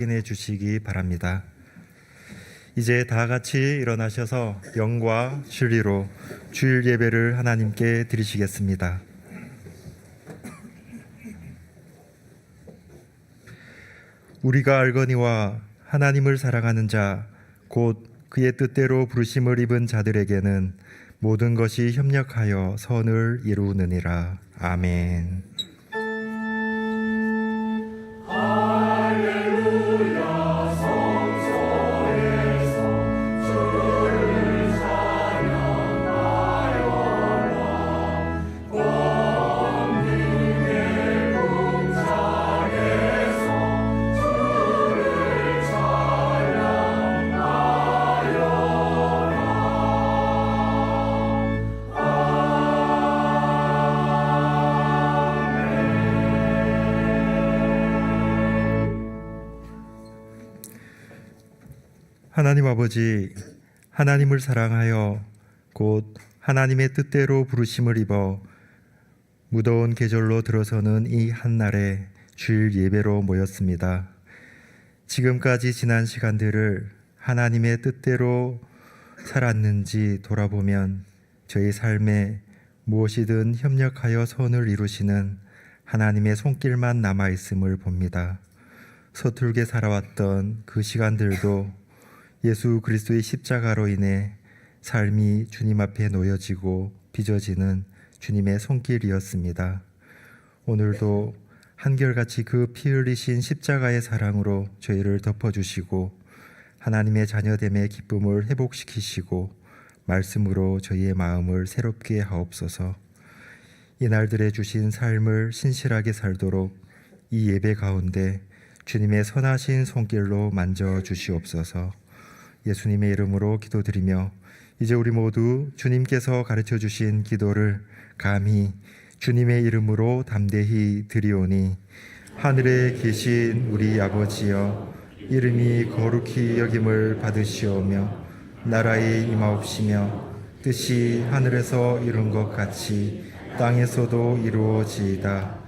확인해 주시기 바랍니다. 이제 다 같이 일어나셔서 영과 진리로 주일 예배를 하나님께 드리시겠습니다. 우리가 알거니와 하나님을 사랑하는 자, 곧 그의 뜻대로 부르심을 입은 자들에게는 모든 것이 협력하여 선을 이루느니라. 아멘. 하나님 아버지, 하나님을 사랑하여 곧 하나님의 뜻대로 부르심을 입어 무더운 계절로 들어서는 이 한날에 주일 예배로 모였습니다. 지금까지 지난 시간들을 하나님의 뜻대로 살았는지 돌아보면 저희 삶에 무엇이든 협력하여 선을 이루시는 하나님의 손길만 남아있음을 봅니다. 서툴게 살아왔던 그 시간들도 예수 그리스도의 십자가로 인해 삶이 주님 앞에 놓여지고 빚어지는 주님의 손길이었습니다. 오늘도 한결같이 그 피 흘리신 십자가의 사랑으로 저희를 덮어주시고 하나님의 자녀됨의 기쁨을 회복시키시고 말씀으로 저희의 마음을 새롭게 하옵소서. 이날들에 주신 삶을 신실하게 살도록 이 예배 가운데 주님의 선하신 손길로 만져주시옵소서. 예수님의 이름으로 기도드리며 이제 우리 모두 주님께서 가르쳐 주신 기도를 감히 주님의 이름으로 담대히 드리오니, 하늘에 계신 우리 아버지여, 이름이 거룩히 여김을 받으시오며 나라에 임하옵시며 뜻이 하늘에서 이룬 것 같이 땅에서도 이루어지이다.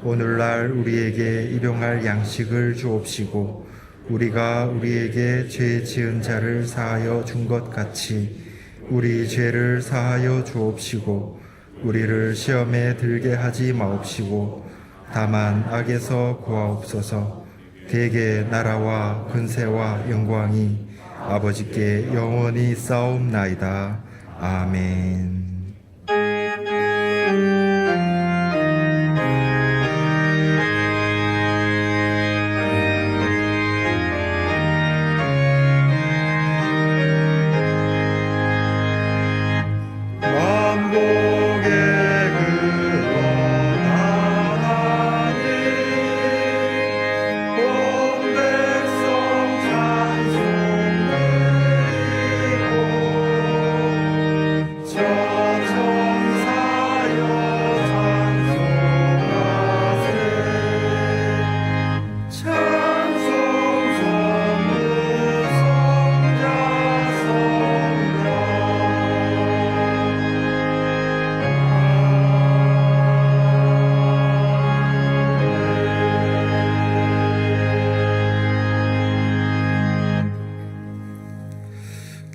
오늘날 우리에게 일용할 양식을 주옵시고 우리가 우리에게 죄 지은 자를 사하여 준 것 같이 우리 죄를 사하여 주옵시고 우리를 시험에 들게 하지 마옵시고 다만 악에서 구하옵소서. 대개 나라와 근세와 영광이 아버지께 영원히 싸움나이다. 아멘.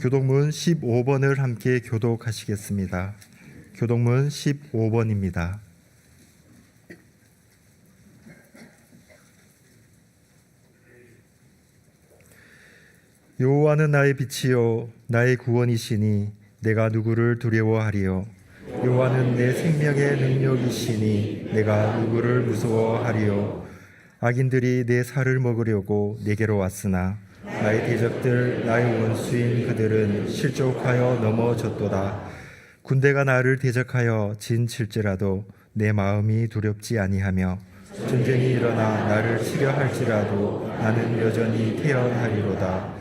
교독문 15번을 함께 교독하시겠습니다. 교독문 15번입니다. 여호와는 나의 빛이요 나의 구원이시니 내가 누구를 두려워하리요. 여호와는 내 생명의 능력이시니 내가 누구를 무서워하리요. 악인들이 내 살을 먹으려고 내게로 왔으나 나의 대적들 나의 원수인 그들은 실족하여 넘어졌도다. 군대가 나를 대적하여 진칠지라도 내 마음이 두렵지 아니하며 전쟁이 일어나 나를 치려 할지라도 나는 여전히 태어나리로다.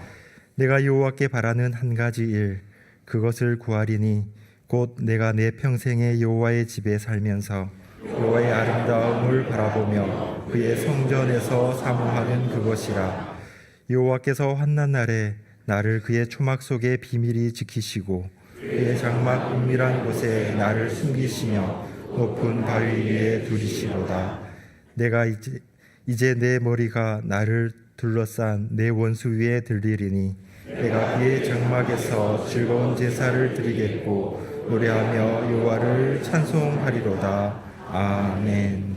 내가 여호와께 바라는 한 가지 일, 그것을 구하리니 곧 내가 내 평생에 여호와의 집에 살면서 여호와의 아름다움을 바라보며 그의 성전에서 사모하는 그것이라. 여호와께서 환난 날에 나를 그의 초막 속에 비밀히 지키시고 그의 장막 은밀한 곳에 나를 숨기시며 높은 바위 위에 두리시로다. 내가 이제 내 머리가 나를 둘러싼 내 원수 위에 들리리니 내가 그의 장막에서 즐거운 제사를 드리겠고 노래하며 여호와를 찬송하리로다. 아멘.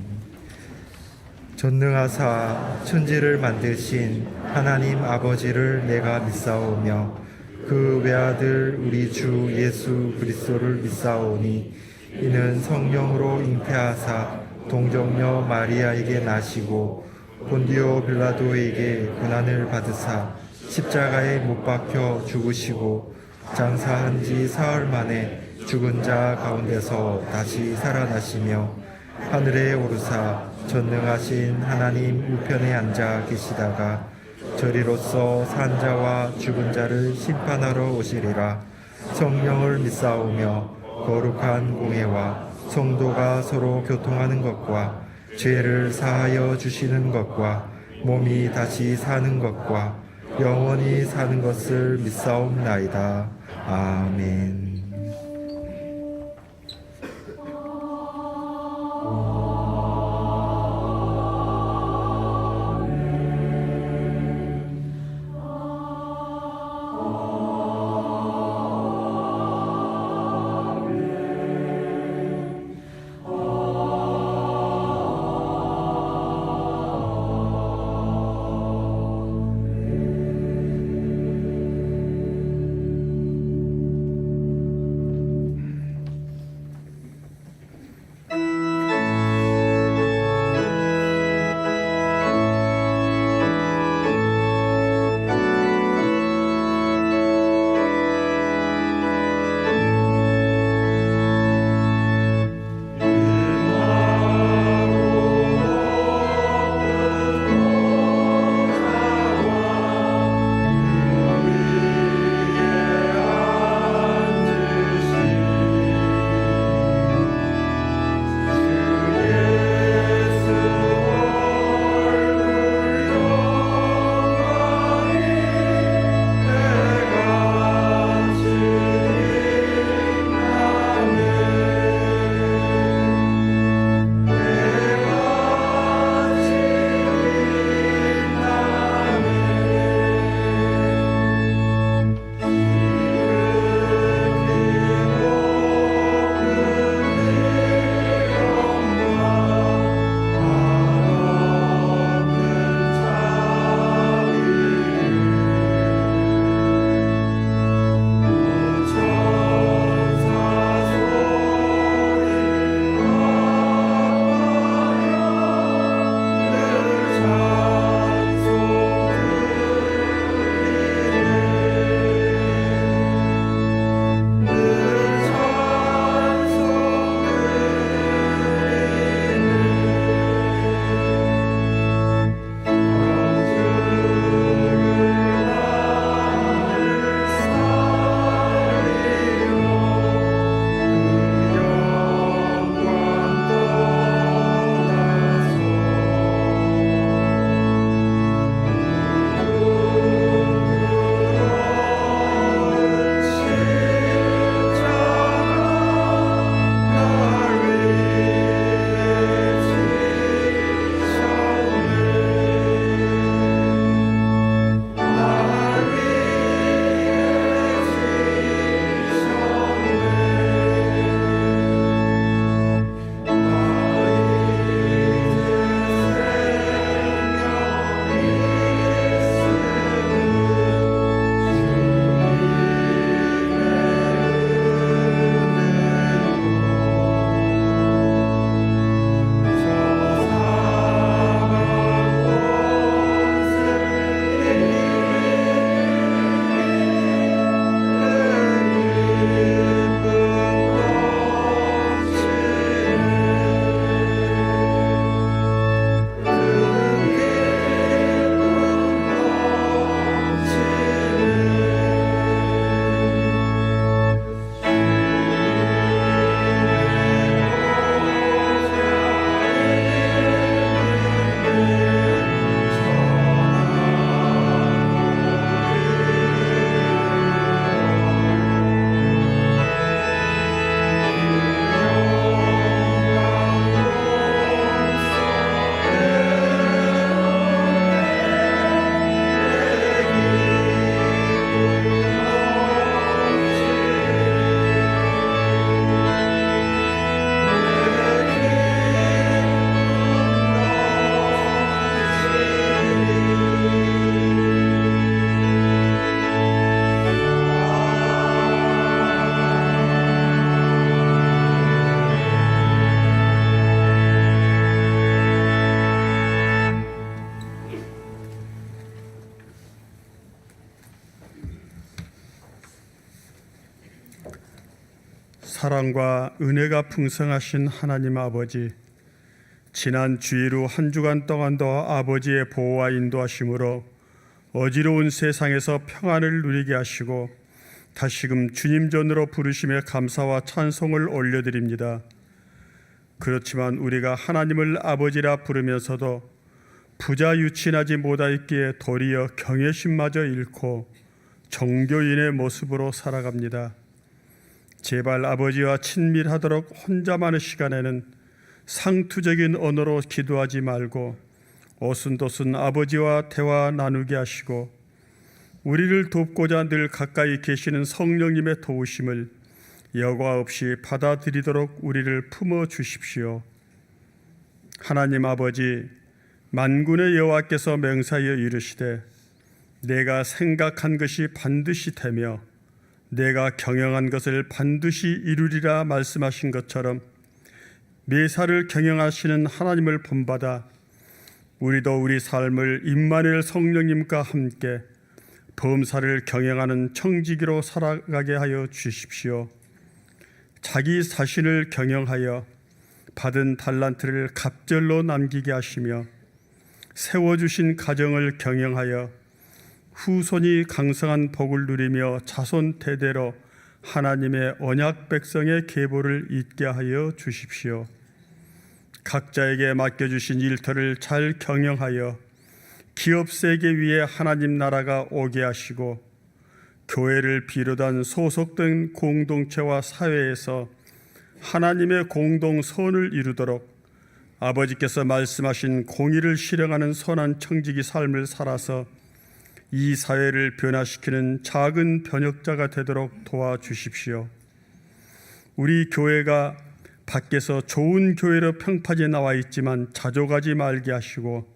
전능하사 천지를 만드신 하나님 아버지를 내가 믿사오며 그 외아들 우리 주 예수 그리스도를 믿사오니 이는 성령으로 잉태하사 동정녀 마리아에게 나시고 본디오 빌라도에게 고난을 받으사 십자가에 못 박혀 죽으시고 장사한 지 사흘 만에 죽은 자 가운데서 다시 살아나시며 하늘에 오르사 전능하신 하나님 우편에 앉아 계시다가 저리로서 산 자와 죽은 자를 심판하러 오시리라. 성령을 믿사오며 거룩한 공회와 성도가 서로 교통하는 것과 죄를 사하여 주시는 것과 몸이 다시 사는 것과 영원히 사는 것을 믿사옵나이다. 아멘. 사랑과 은혜가 풍성하신 하나님 아버지, 지난 주일 후 한 주간 동안도 아버지의 보호와 인도하심으로 어지러운 세상에서 평안을 누리게 하시고 다시금 주님 전으로 부르심에 감사와 찬송을 올려드립니다. 그렇지만 우리가 하나님을 아버지라 부르면서도 부자 유친하지 못하였기에 도리어 경외심마저 잃고 종교인의 모습으로 살아갑니다. 제발 아버지와 친밀하도록 혼자만의 시간에는 상투적인 언어로 기도하지 말고 오순도순 아버지와 대화 나누게 하시고 우리를 돕고자 늘 가까이 계시는 성령님의 도우심을 여과 없이 받아들이도록 우리를 품어 주십시오. 하나님 아버지, 만군의 여호와께서 맹사하여 이르시되 내가 생각한 것이 반드시 되며 내가 경영한 것을 반드시 이루리라 말씀하신 것처럼 매사를 경영하시는 하나님을 본받아 우리도 우리 삶을 임마누엘 성령님과 함께 범사를 경영하는 청지기로 살아가게 하여 주십시오. 자기 자신을 경영하여 받은 달란트를 갑절로 남기게 하시며 세워주신 가정을 경영하여 후손이 강성한 복을 누리며 자손 대대로 하나님의 언약 백성의 계보를 잇게 하여 주십시오. 각자에게 맡겨주신 일터를 잘 경영하여 기업 세계 위에 하나님 나라가 오게 하시고 교회를 비롯한 소속된 공동체와 사회에서 하나님의 공동선을 이루도록 아버지께서 말씀하신 공의를 실행하는 선한 청지기 삶을 살아서 이 사회를 변화시키는 작은 변혁자가 되도록 도와주십시오. 우리 교회가 밖에서 좋은 교회로 평판에 나와 있지만 자족하지 말게 하시고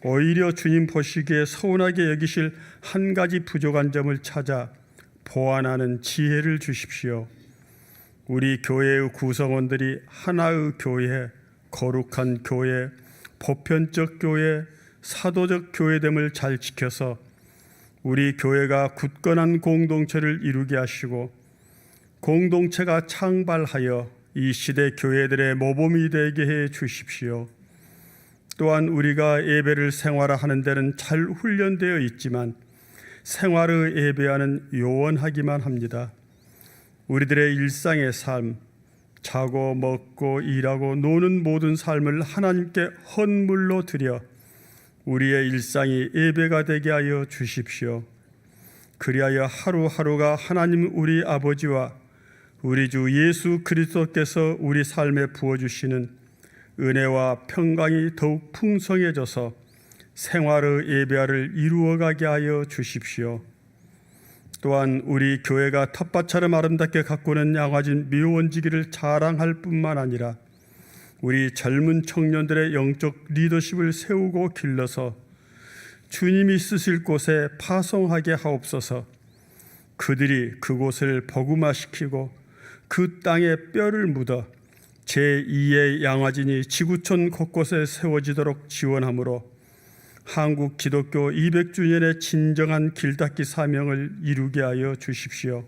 오히려 주님 보시기에 서운하게 여기실 한 가지 부족한 점을 찾아 보완하는 지혜를 주십시오. 우리 교회의 구성원들이 하나의 교회, 거룩한 교회, 보편적 교회, 사도적 교회됨을 잘 지켜서 우리 교회가 굳건한 공동체를 이루게 하시고 공동체가 창발하여 이 시대 교회들의 모범이 되게 해 주십시오. 또한 우리가 예배를 생활화하는 데는 잘 훈련되어 있지만 생활의 예배와는 요원하기만 합니다. 우리들의 일상의 삶, 자고 먹고 일하고 노는 모든 삶을 하나님께 헌물로 드려 우리의 일상이 예배가 되게 하여 주십시오. 그리하여 하루하루가 하나님 우리 아버지와 우리 주 예수 그리스도께서 우리 삶에 부어주시는 은혜와 평강이 더욱 풍성해져서 생활의 예배를 이루어가게 하여 주십시오. 또한 우리 교회가 텃밭처럼 아름답게 가꾸는 양화진 묘원지기를 자랑할 뿐만 아니라 우리 젊은 청년들의 영적 리더십을 세우고 길러서 주님이 쓰실 곳에 파송하게 하옵소서. 그들이 그곳을 복음화시키고 그 땅에 뼈를 묻어 제2의 양화진이 지구촌 곳곳에 세워지도록 지원하므로 한국 기독교 200주년의 진정한 길닦기 사명을 이루게 하여 주십시오.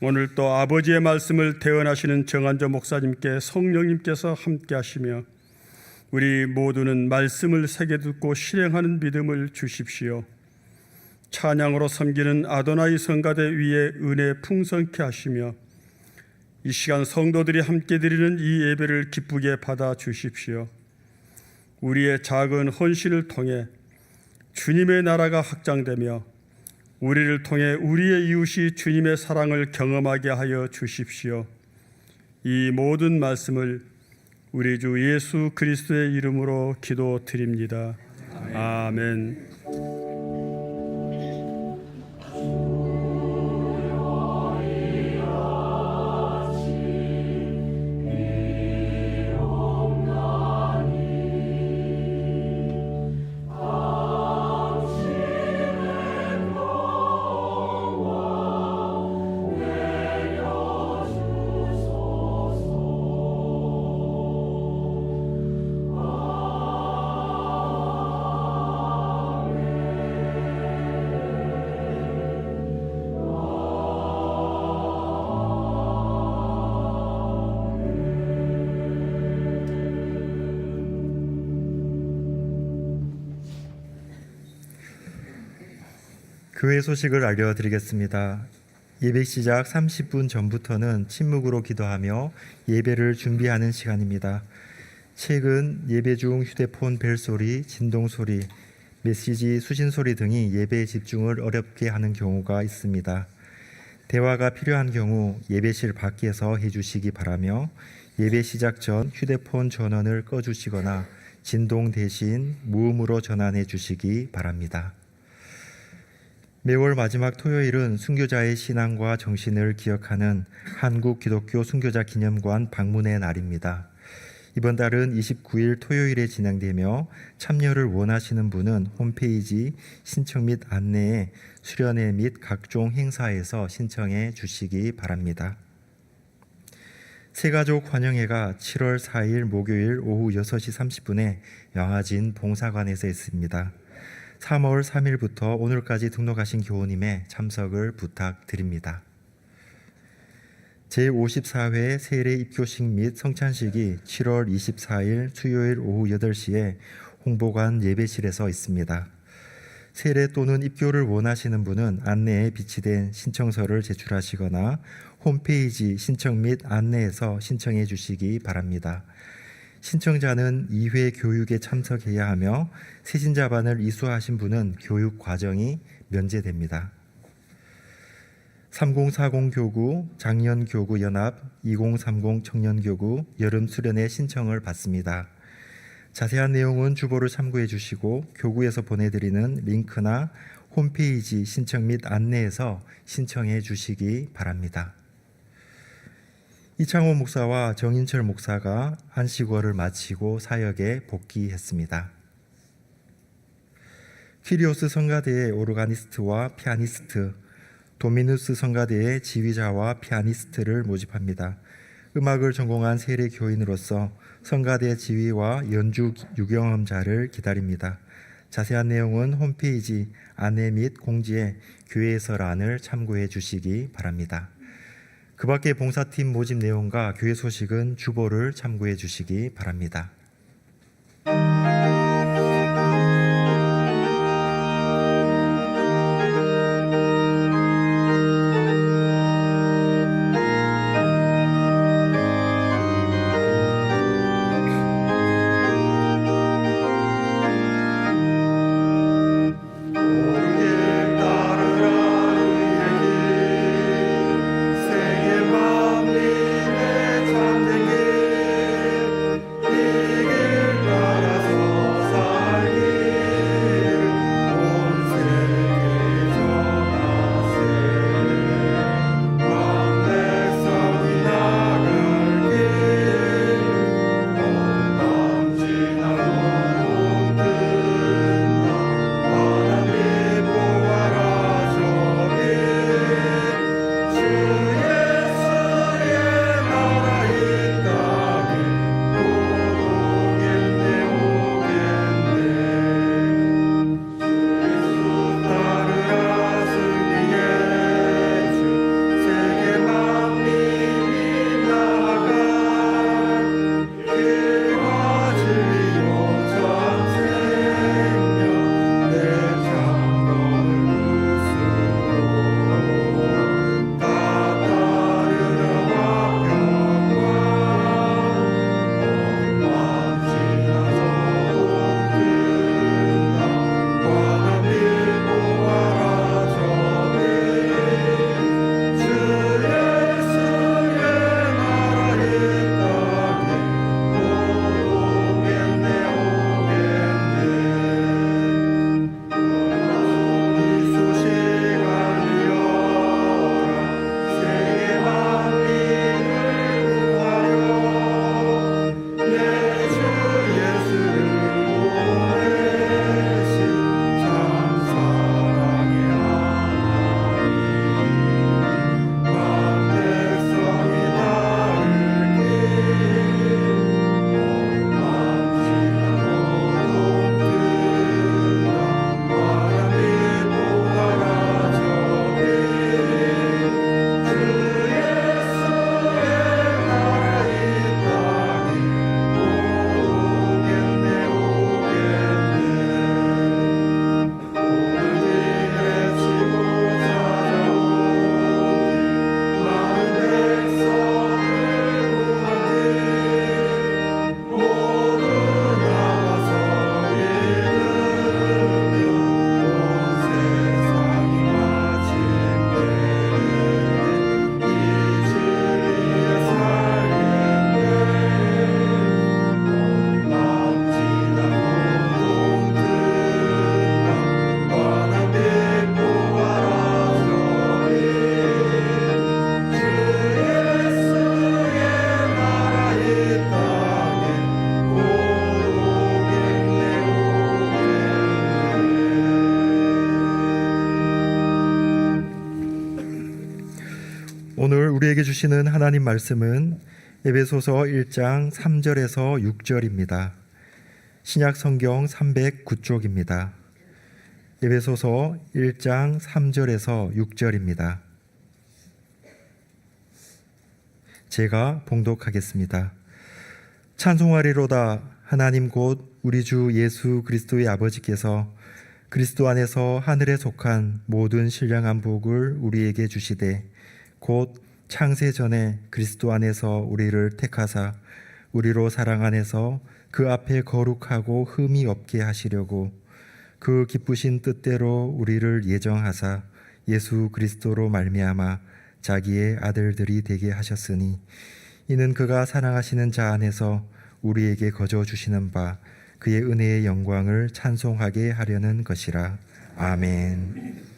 오늘 또 아버지의 말씀을 대언하시는 정한조 목사님께 성령님께서 함께 하시며 우리 모두는 말씀을 새겨 듣고 실행하는 믿음을 주십시오. 찬양으로 섬기는 아도나이 성가대 위에 은혜 풍성케 하시며 이 시간 성도들이 함께 드리는 이 예배를 기쁘게 받아 주십시오. 우리의 작은 헌신을 통해 주님의 나라가 확장되며 우리를 통해 우리의 이웃이 주님의 사랑을 경험하게 하여 주십시오. 이 모든 말씀을 우리 주 예수 그리스도의 이름으로 기도드립니다. 아멘. 교회 소식을 알려드리겠습니다. 예배 시작 30분 전부터는 침묵으로 기도하며 예배를 준비하는 시간입니다. 최근 예배 중 휴대폰 벨소리, 진동소리, 메시지 수신소리 등이 예배의 집중을 어렵게 하는 경우가 있습니다. 대화가 필요한 경우 예배실 밖에서 해주시기 바라며 예배 시작 전 휴대폰 전원을 꺼주시거나 진동 대신 무음으로 전환해 주시기 바랍니다. 매월 마지막 토요일은 순교자의 신앙과 정신을 기억하는 한국 기독교 순교자 기념관 방문의 날입니다. 이번 달은 29일 토요일에 진행되며 참여를 원하시는 분은 홈페이지 신청 및 안내에 수련회 및 각종 행사에서 신청해 주시기 바랍니다. 새가족 환영회가 7월 4일 목요일 오후 6시 30분에 영화진 봉사관에서 있습니다. 3월 3일부터 오늘까지 등록하신 교우님의 참석을 부탁드립니다. 제54회 세례 입교식 및 성찬식이 7월 24일 수요일 오후 8시에 홍보관 예배실에서 있습니다. 세례 또는 입교를 원하시는 분은 안내에 비치된 신청서를 제출하시거나 홈페이지 신청 및 안내에서 신청해 주시기 바랍니다. 신청자는 2회 교육에 참석해야 하며 세신자반을 이수하신 분은 교육 과정이 면제됩니다. 3040 교구, 장년 교구 연합, 2030 청년 교구 여름 수련회 신청을 받습니다. 자세한 내용은 주보를 참고해 주시고 교구에서 보내드리는 링크나 홈페이지 신청 및 안내에서 신청해 주시기 바랍니다. 이창호 목사와 정인철 목사가 안식월을 마치고 사역에 복귀했습니다. 키리오스 성가대의 오르가니스트와 피아니스트, 도미누스 성가대의 지휘자와 피아니스트를 모집합니다. 음악을 전공한 세례 교인으로서 성가대 지휘와 연주 유경험자를 기다립니다. 자세한 내용은 홈페이지 안내 및 공지에 교회에서란을 참고해 주시기 바랍니다. 그 밖에 봉사팀 모집 내용과 교회 소식은 주보를 참고해 주시기 바랍니다. 오늘 우리에게 주시는 하나님 말씀은 에베소서 1장 3절에서 6절입니다. 신약 성경 309쪽입니다. 에베소서 1장 3절에서 6절입니다. 제가 봉독하겠습니다. 찬송하리로다. 하나님 곧 우리 주 예수 그리스도의 아버지께서 그리스도 안에서 하늘에 속한 모든 신령한 복을 우리에게 주시되 곧 창세 전에 그리스도 안에서 우리를 택하사 우리로 사랑 안에서 그 앞에 거룩하고 흠이 없게 하시려고 그 기쁘신 뜻대로 우리를 예정하사 예수 그리스도로 말미암아 자기의 아들들이 되게 하셨으니 이는 그가 사랑하시는 자 안에서 우리에게 거저 주시는 바 그의 은혜의 영광을 찬송하게 하려는 것이라. 아멘.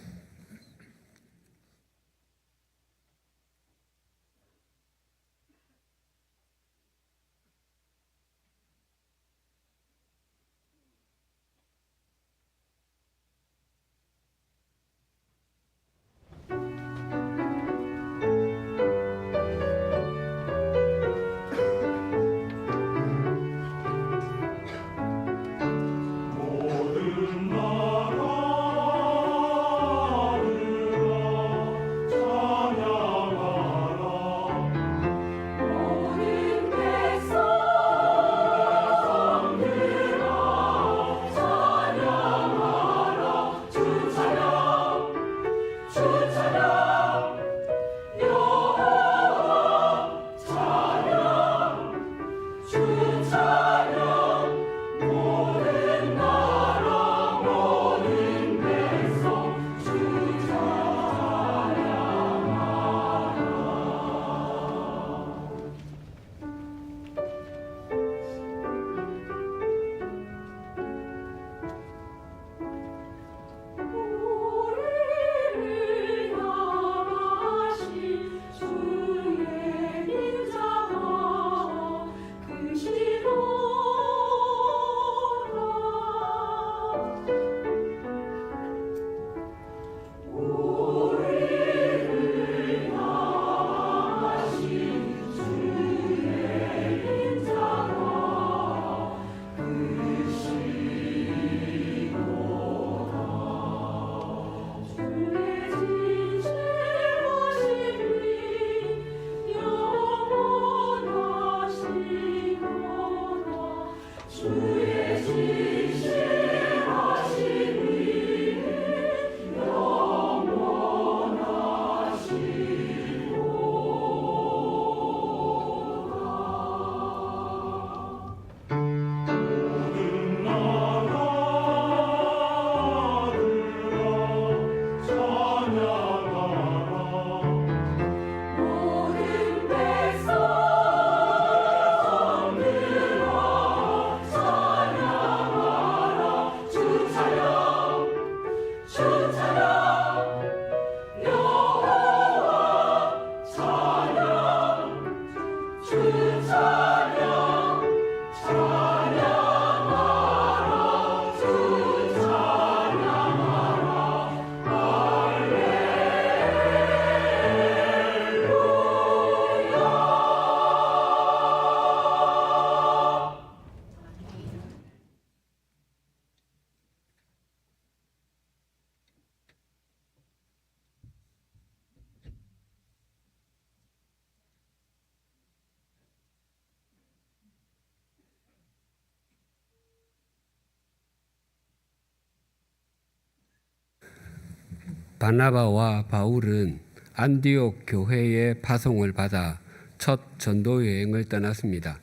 바나바와 바울은 안디옥 교회의 파송을 받아 첫 전도 여행을 떠났습니다.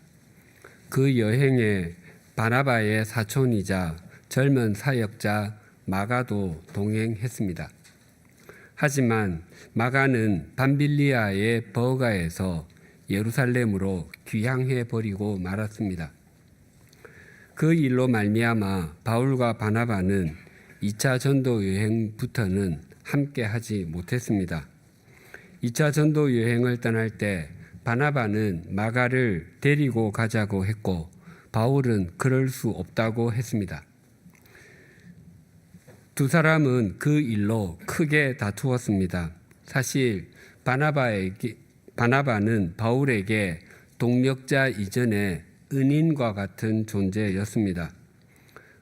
그 여행에 바나바의 사촌이자 젊은 사역자 마가도 동행했습니다. 하지만 마가는 밤빌리아의 버가에서 예루살렘으로 귀향해 버리고 말았습니다. 그 일로 말미암아 바울과 바나바는 2차 전도 여행부터는 함께 하지 못했습니다. 2차 전도 여행을 떠날 때 바나바는 마가를 데리고 가자고 했고 바울은 그럴 수 없다고 했습니다. 두 사람은 그 일로 크게 다투었습니다. 사실 바나바는 바울에게 동력자 이전에 은인과 같은 존재였습니다.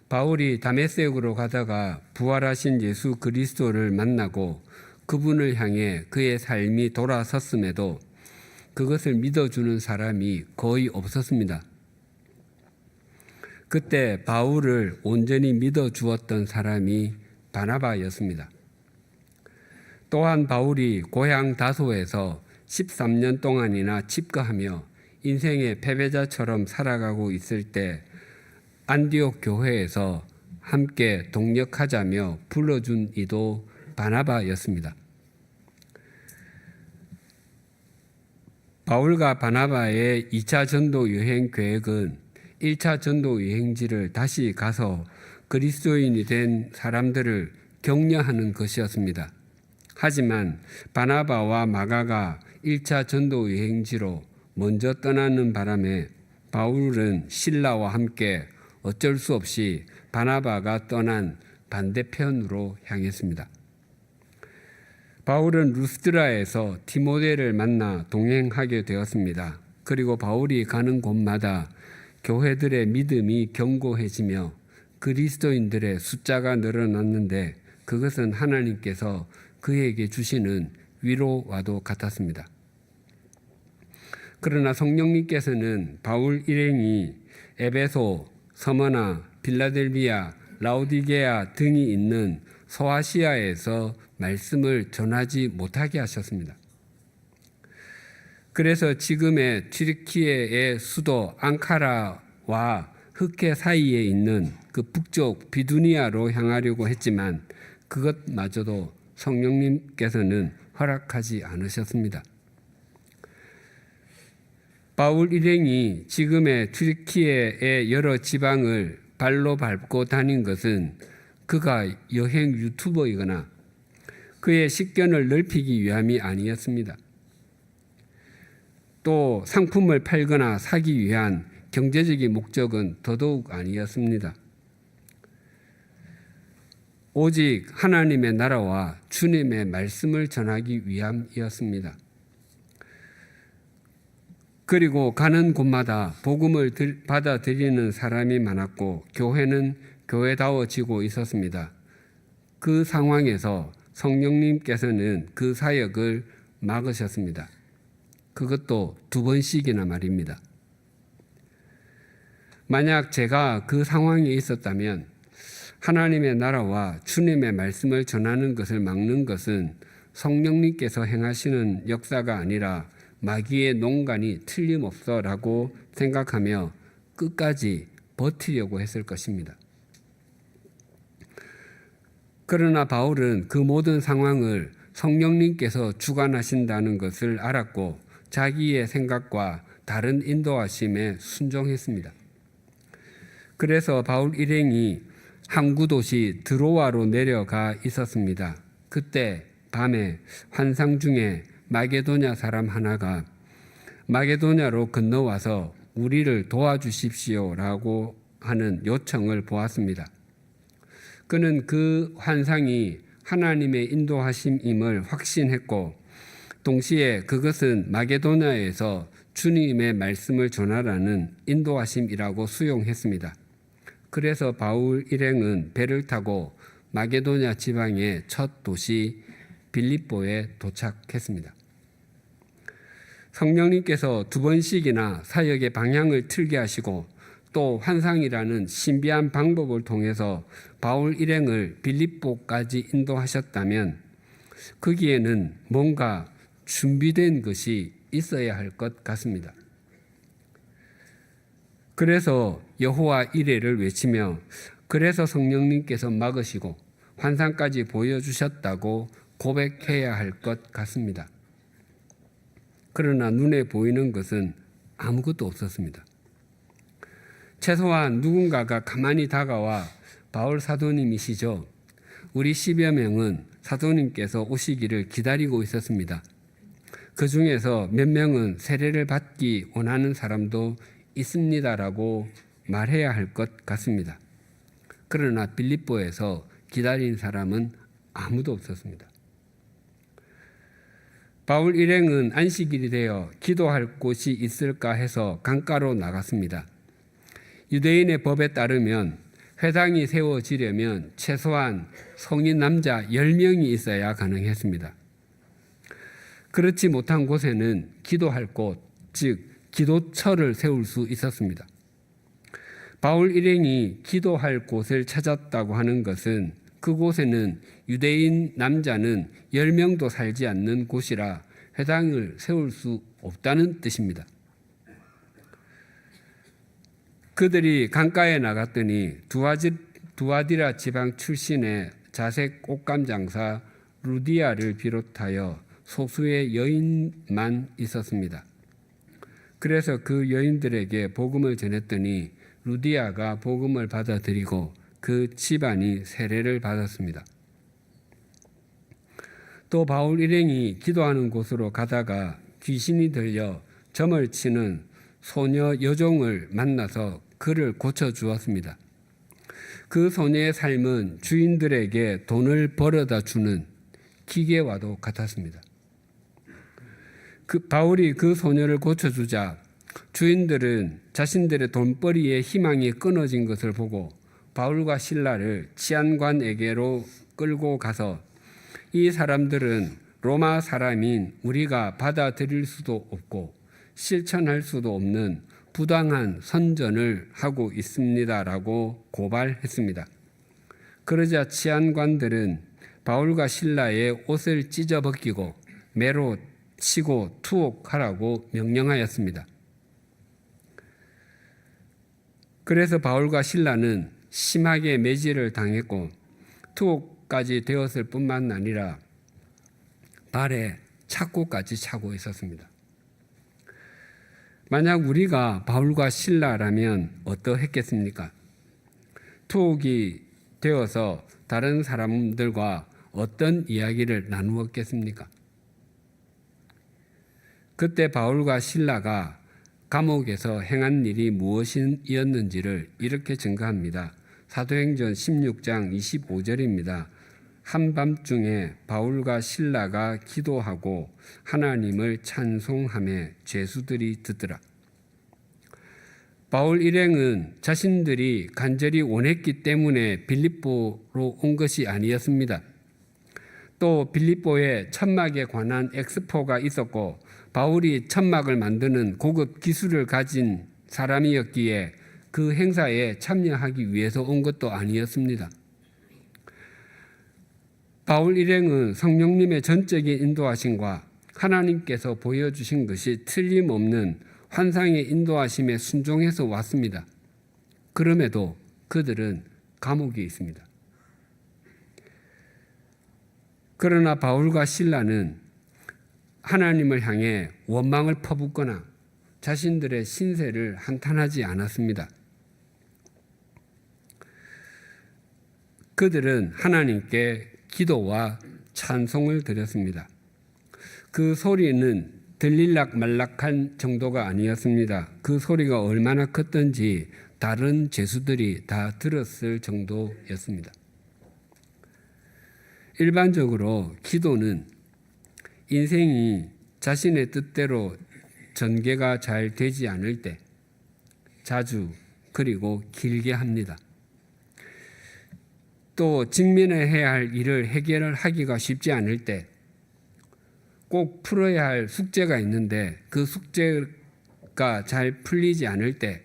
바울이 다메섹으로 가다가 부활하신 예수 그리스도를 만나고 그분을 향해 그의 삶이 돌아섰음에도 그것을 믿어주는 사람이 거의 없었습니다. 그때 바울을 온전히 믿어주었던 사람이 바나바였습니다. 또한 바울이 고향 다소에서 13년 동안이나 집거하며 인생의 패배자처럼 살아가고 있을 때 안디옥 교회에서 함께 동력하자며 불러준 이도 바나바였습니다. 바울과 바나바의 2차 전도 여행 계획은 1차 전도 여행지를 다시 가서 그리스도인이 된 사람들을 격려하는 것이었습니다. 하지만 바나바와 마가가 1차 전도 여행지로 먼저 떠나는 바람에 바울은 실라와 함께 어쩔 수 없이 바나바가 떠난 반대편으로 향했습니다. 바울은 루스드라에서 디모데를 만나 동행하게 되었습니다. 그리고 바울이 가는 곳마다 교회들의 믿음이 견고해지며 그리스도인들의 숫자가 늘어났는데 그것은 하나님께서 그에게 주시는 위로와도 같았습니다. 그러나 성령님께서는 바울 일행이 에베소, 서머나, 빌라델비아, 라오디게아 등이 있는 소아시아에서 말씀을 전하지 못하게 하셨습니다. 그래서 지금의 튀르키예의 수도 앙카라와 흑해 사이에 있는 그 북쪽 비두니아로 향하려고 했지만 그것마저도 성령님께서는 허락하지 않으셨습니다. 바울 일행이 지금의 튀르키예의 여러 지방을 발로 밟고 다닌 것은 그가 여행 유튜버이거나 그의 식견을 넓히기 위함이 아니었습니다. 또 상품을 팔거나 사기 위한 경제적인 목적은 더더욱 아니었습니다. 오직 하나님의 나라와 주님의 말씀을 전하기 위함이었습니다. 그리고 가는 곳마다 복음을 받아들이는 사람이 많았고 교회는 교회다워지고 있었습니다. 그 상황에서 성령님께서는 그 사역을 막으셨습니다. 그것도 2번씩이나 말입니다. 만약 제가 그 상황에 있었다면 하나님의 나라와 주님의 말씀을 전하는 것을 막는 것은 성령님께서 행하시는 역사가 아니라 마귀의 농간이 틀림없어라고 생각하며 끝까지 버티려고 했을 것입니다. 그러나 바울은 그 모든 상황을 성령님께서 주관하신다는 것을 알았고 자기의 생각과 다른 인도하심에 순종했습니다. 그래서 바울 일행이 항구 도시 드로아로 내려가 있었습니다. 그때 밤에 환상 중에 마게도냐 사람 하나가 마게도냐로 건너와서 우리를 도와주십시오라고 하는 요청을 보았습니다. 그는 그 환상이 하나님의 인도하심임을 확신했고 동시에 그것은 마게도냐에서 주님의 말씀을 전하라는 인도하심이라고 수용했습니다. 그래서 바울 일행은 배를 타고 마게도냐 지방의 첫 도시 빌립보에 도착했습니다. 성령님께서 2번씩이나 사역의 방향을 틀게 하시고 또 환상이라는 신비한 방법을 통해서 바울 일행을 빌립보까지 인도하셨다면 거기에는 뭔가 준비된 것이 있어야 할 것 같습니다. 그래서 여호와 이레를 외치며 그래서 성령님께서 막으시고 환상까지 보여주셨다고 고백해야 할 것 같습니다. 그러나 눈에 보이는 것은 아무것도 없었습니다. 최소한 누군가가 가만히 다가와 바울 사도님이시죠? 우리 10여 명은 사도님께서 오시기를 기다리고 있었습니다. 그 중에서 몇 명은 세례를 받기 원하는 사람도 있습니다라고 말해야 할 것 같습니다. 그러나 빌립보에서 기다린 사람은 아무도 없었습니다. 바울 일행은 안식일이 되어 기도할 곳이 있을까 해서 강가로 나갔습니다. 유대인의 법에 따르면 회당이 세워지려면 최소한 성인 남자 10명이 있어야 가능했습니다. 그렇지 못한 곳에는 기도할 곳, 즉 기도처를 세울 수 있었습니다. 바울 일행이 기도할 곳을 찾았다고 하는 것은 그곳에는 유대인 남자는 10명도 살지 않는 곳이라 회당을 세울 수 없다는 뜻입니다. 그들이 강가에 나갔더니 두아디라 지방 출신의 자색 옷감 장사 루디아를 비롯하여 소수의 여인만 있었습니다. 그래서 그 여인들에게 복음을 전했더니 루디아가 복음을 받아들이고 그 집안이 세례를 받았습니다. 또 바울 일행이 기도하는 곳으로 가다가 귀신이 들려 점을 치는 소녀 여종을 만나서 그를 고쳐주었습니다. 그 소녀의 삶은 주인들에게 돈을 벌어다 주는 기계와도 같았습니다. 바울이 그 소녀를 고쳐주자 주인들은 자신들의 돈벌이의 희망이 끊어진 것을 보고 바울과 실라를 치안관에게로 끌고 가서 이 사람들은 로마 사람인 우리가 받아들일 수도 없고 실천할 수도 없는 부당한 선전을 하고 있습니다라고 고발했습니다. 그러자 치안관들은 바울과 실라의 옷을 찢어 벗기고 매로 치고 투옥하라고 명령하였습니다. 그래서 바울과 실라는 심하게 매질을 당했고 투옥까지 되었을 뿐만 아니라 발에 착고까지 차고 있었습니다. 만약 우리가 바울과 실라라면 어떠했겠습니까? 투옥이 되어서 다른 사람들과 어떤 이야기를 나누었겠습니까? 그때 바울과 실라가 감옥에서 행한 일이 무엇이었는지를 이렇게 증거합니다. 사도행전 16장 25절입니다. 한밤중에 바울과 실라가 기도하고 하나님을 찬송하며 죄수들이 듣더라. 바울 일행은 자신들이 간절히 원했기 때문에 빌립보로 온 것이 아니었습니다. 또 빌립보에 천막에 관한 엑스포가 있었고 바울이 천막을 만드는 고급 기술을 가진 사람이었기에 그 행사에 참여하기 위해서 온 것도 아니었습니다. 바울 일행은 성령님의 전적인 인도하심과 하나님께서 보여주신 것이 틀림없는 환상의 인도하심에 순종해서 왔습니다. 그럼에도 그들은 감옥에 있습니다. 그러나 바울과 실라는 하나님을 향해 원망을 퍼붓거나 자신들의 신세를 한탄하지 않았습니다. 그들은 하나님께 기도와 찬송을 드렸습니다. 그 소리는 들릴락 말락한 정도가 아니었습니다. 그 소리가 얼마나 컸던지 다른 죄수들이 다 들었을 정도였습니다. 일반적으로 기도는 인생이 자신의 뜻대로 전개가 잘 되지 않을 때 자주 그리고 길게 합니다. 또 직면해야 할 일을 해결을 하기가 쉽지 않을 때 꼭 풀어야 할 숙제가 있는데 그 숙제가 잘 풀리지 않을 때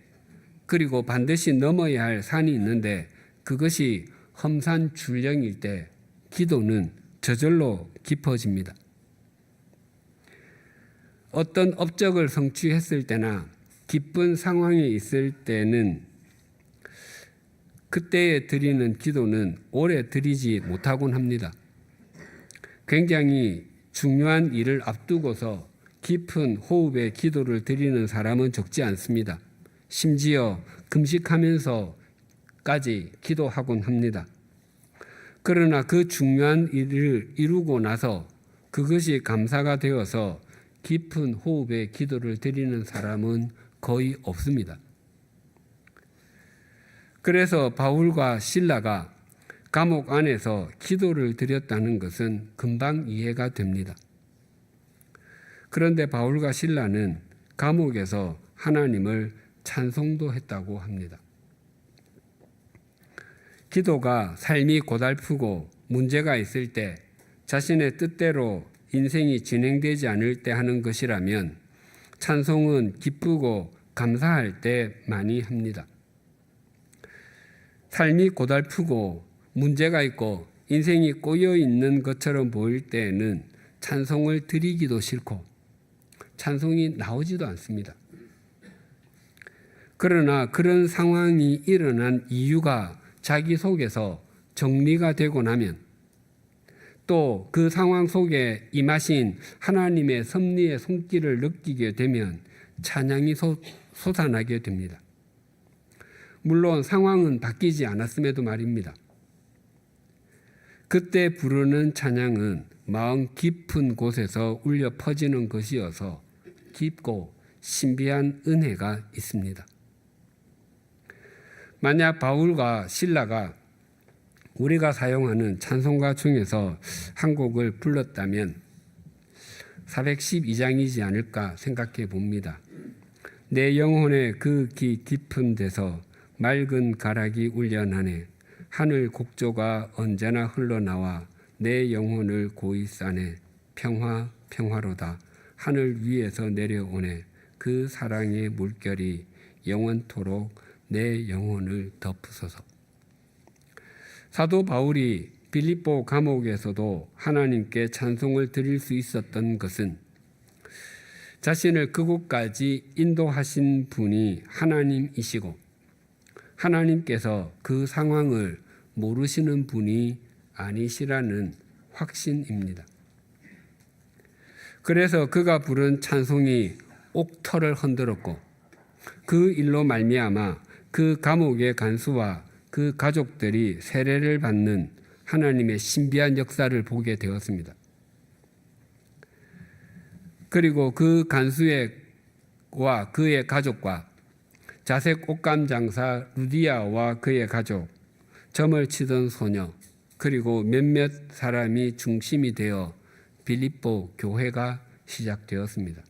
그리고 반드시 넘어야 할 산이 있는데 그것이 험산출령일 때 기도는 저절로 깊어집니다. 어떤 업적을 성취했을 때나 기쁜 상황에 있을 때는 그때에 드리는 기도는 오래 드리지 못하곤 합니다. 굉장히 중요한 일을 앞두고서 깊은 호흡의 기도를 드리는 사람은 적지 않습니다. 심지어 금식하면서까지 기도하곤 합니다. 그러나 그 중요한 일을 이루고 나서 그것이 감사가 되어서 깊은 호흡의 기도를 드리는 사람은 거의 없습니다. 그래서 바울과 실라가 감옥 안에서 기도를 드렸다는 것은 금방 이해가 됩니다. 그런데 바울과 실라는 감옥에서 하나님을 찬송도 했다고 합니다. 기도가 삶이 고달프고 문제가 있을 때, 자신의 뜻대로 인생이 진행되지 않을 때 하는 것이라면 찬송은 기쁘고 감사할 때 많이 합니다. 삶이 고달프고 문제가 있고 인생이 꼬여 있는 것처럼 보일 때에는 찬송을 드리기도 싫고 찬송이 나오지도 않습니다. 그러나 그런 상황이 일어난 이유가 자기 속에서 정리가 되고 나면, 또 그 상황 속에 임하신 하나님의 섭리의 손길을 느끼게 되면 찬양이 솟아나게 됩니다. 물론 상황은 바뀌지 않았음에도 말입니다. 그때 부르는 찬양은 마음 깊은 곳에서 울려 퍼지는 것이어서 깊고 신비한 은혜가 있습니다. 만약 바울과 실라가 우리가 사용하는 찬송가 중에서 한 곡을 불렀다면 412장이지 않을까 생각해 봅니다. 내 영혼의 그 깊은 데서 맑은 가락이 울려나네. 하늘 곡조가 언제나 흘러나와 내 영혼을 고이 싸네. 평화 평화로다. 하늘 위에서 내려오네. 그 사랑의 물결이 영원토록 내 영혼을 덮으소서. 사도 바울이 빌립보 감옥에서도 하나님께 찬송을 드릴 수 있었던 것은 자신을 그곳까지 인도하신 분이 하나님이시고 하나님께서 그 상황을 모르시는 분이 아니시라는 확신입니다. 그래서 그가 부른 찬송이 옥터를 흔들었고 그 일로 말미암아 그 감옥의 간수와 그 가족들이 세례를 받는 하나님의 신비한 역사를 보게 되었습니다. 그리고 그 간수와 그의 가족과 자색 옷감 장사 루디아와 그의 가족, 점을 치던 소녀, 그리고 몇몇 사람이 중심이 되어 빌립보 교회가 시작되었습니다.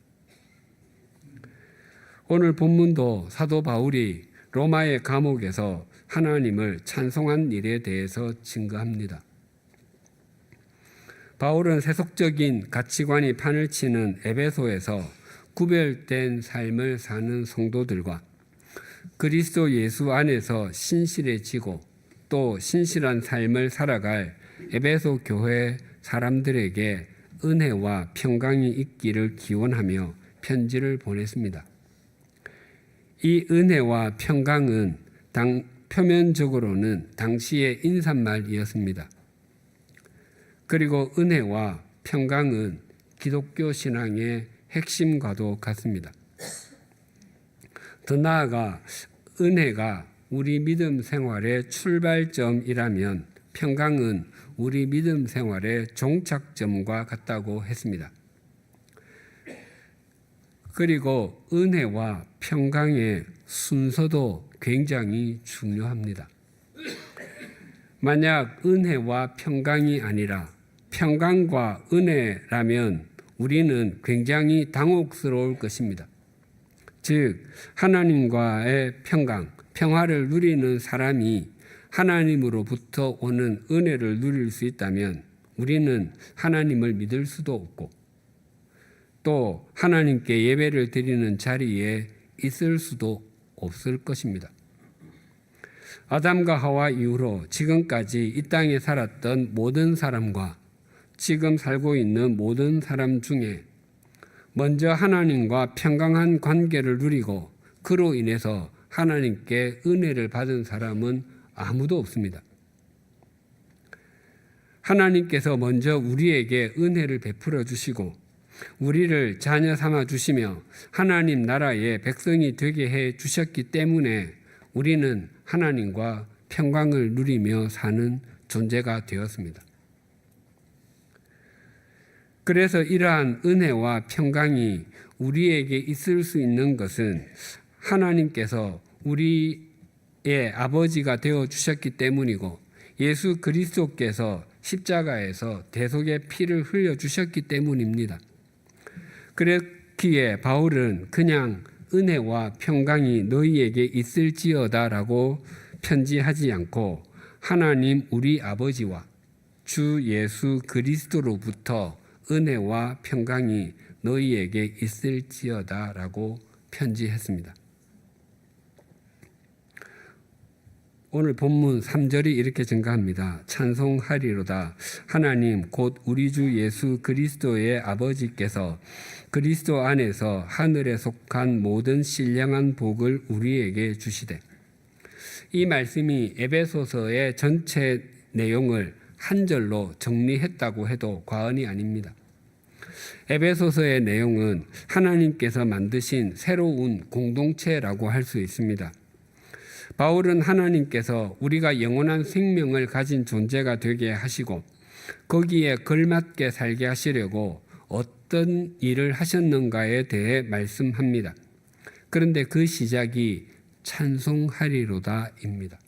오늘 본문도 사도 바울이 로마의 감옥에서 하나님을 찬송한 일에 대해서 증거합니다. 바울은 세속적인 가치관이 판을 치는 에베소에서 구별된 삶을 사는 성도들과 그리스도 예수 안에서 신실해지고 또 신실한 삶을 살아갈 에베소 교회 사람들에게 은혜와 평강이 있기를 기원하며 편지를 보냈습니다. 이 은혜와 평강은 표면적으로는 당시의 인사말이었습니다. 그리고 은혜와 평강은 기독교 신앙의 핵심과도 같습니다. 더 나아가 은혜가 우리 믿음 생활의 출발점이라면 평강은 우리 믿음 생활의 종착점과 같다고 했습니다. 그리고 은혜와 평강의 순서도 굉장히 중요합니다. 만약 은혜와 평강이 아니라 평강과 은혜라면 우리는 굉장히 당혹스러울 것입니다. 즉 하나님과의 평화를 누리는 사람이 하나님으로부터 오는 은혜를 누릴 수 있다면 우리는 하나님을 믿을 수도 없고 또 하나님께 예배를 드리는 자리에 있을 수도 없을 것입니다. 아담과 하와 이후로 지금까지 이 땅에 살았던 모든 사람과 지금 살고 있는 모든 사람 중에 먼저 하나님과 평강한 관계를 누리고 그로 인해서 하나님께 은혜를 받은 사람은 아무도 없습니다. 하나님께서 먼저 우리에게 은혜를 베풀어 주시고 우리를 자녀 삼아 주시며 하나님 나라의 백성이 되게 해 주셨기 때문에 우리는 하나님과 평강을 누리며 사는 존재가 되었습니다. 그래서 이러한 은혜와 평강이 우리에게 있을 수 있는 것은 하나님께서 우리의 아버지가 되어 주셨기 때문이고 예수 그리스도께서 십자가에서 대속의 피를 흘려 주셨기 때문입니다. 그렇기에 바울은 그냥 은혜와 평강이 너희에게 있을지어다라고 편지하지 않고 하나님 우리 아버지와 주 예수 그리스도로부터 은혜와 평강이 너희에게 있을지어다라고 편지했습니다. 오늘 본문 3절이 이렇게 증가합니다. 찬송하리로다. 하나님 곧 우리 주 예수 그리스도의 아버지께서 그리스도 안에서 하늘에 속한 모든 신령한 복을 우리에게 주시되. 이 말씀이 에베소서의 전체 내용을 한 절로 정리했다고 해도 과언이 아닙니다. 에베소서의 내용은 하나님께서 만드신 새로운 공동체라고 할 수 있습니다. 바울은 하나님께서 우리가 영원한 생명을 가진 존재가 되게 하시고 거기에 걸맞게 살게 하시려고 어떤 일을 하셨는가에 대해 말씀합니다. 그런데 그 시작이 찬송하리로다입니다.